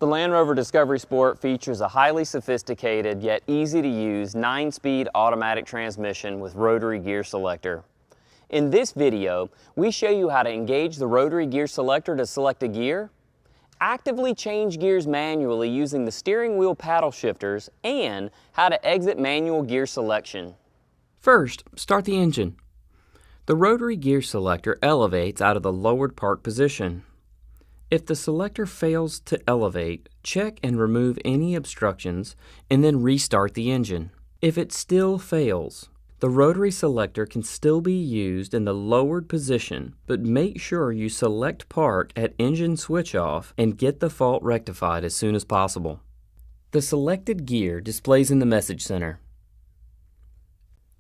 The Land Rover Discovery Sport features a highly sophisticated yet easy to use 9-speed automatic transmission with rotary gear selector. In this video, we show you how to engage the rotary gear selector to select a gear, actively change gears manually using the steering wheel paddle shifters, and how to exit manual gear selection. First, start the engine. The rotary gear selector elevates out of the lowered park position. If the selector fails to elevate, check and remove any obstructions and then restart the engine. If it still fails, the rotary selector can still be used in the lowered position, but make sure you select park at engine switch off and get the fault rectified as soon as possible. The selected gear displays in the message center.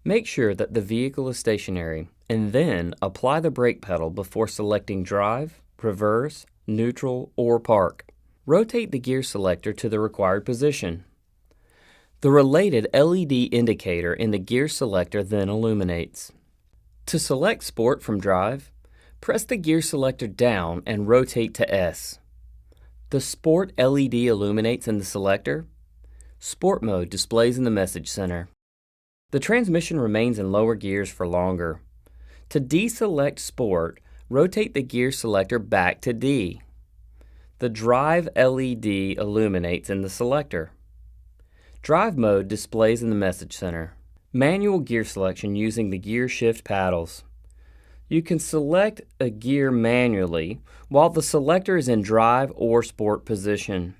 Make sure that the vehicle is stationary and then apply the brake pedal before selecting drive, reverse, neutral, or park. Rotate the gear selector to the required position. The related LED indicator in the gear selector then illuminates. To select Sport from Drive, press the gear selector down and rotate to S. The Sport LED illuminates in the selector. Sport mode displays in the message center. The transmission remains in lower gears for longer. To deselect Sport, rotate the gear selector back to D. The Drive LED illuminates in the selector. Drive mode displays in the message center. Manual gear selection using the gear shift paddles. You can select a gear manually while the selector is in drive or sport position.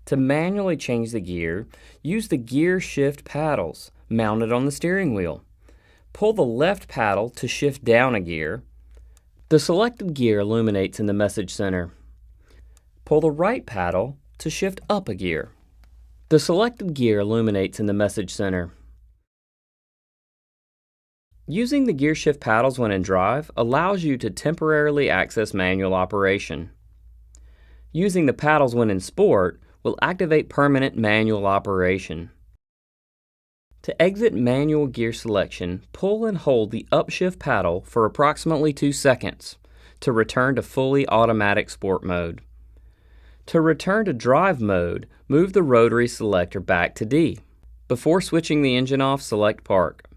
To manually change the gear, use the gear shift paddles mounted on the steering wheel. Pull the left paddle to shift down a gear. The selected gear illuminates in the message center. Pull the right paddle to shift up a gear. The selected gear illuminates in the message center. Using the gear shift paddles when in drive allows you to temporarily access manual operation. Using the paddles when in sport will activate permanent manual operation. To exit manual gear selection, pull and hold the upshift paddle for approximately 2 seconds to return to fully automatic sport mode. To return to drive mode, move the rotary selector back to D. Before switching the engine off, select park.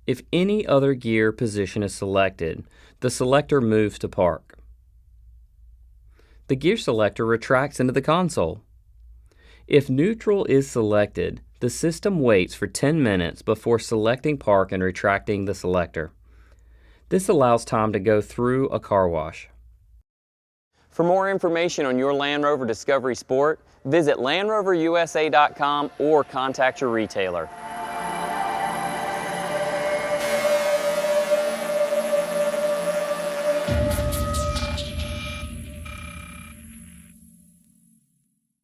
If any other gear position is selected, the selector moves to park. The gear selector retracts into the console. If neutral is selected, the system waits for 10 minutes before selecting park and retracting the selector. This allows time to go through a car wash. For more information on your Land Rover Discovery Sport, visit LandRoverUSA.com or contact your retailer.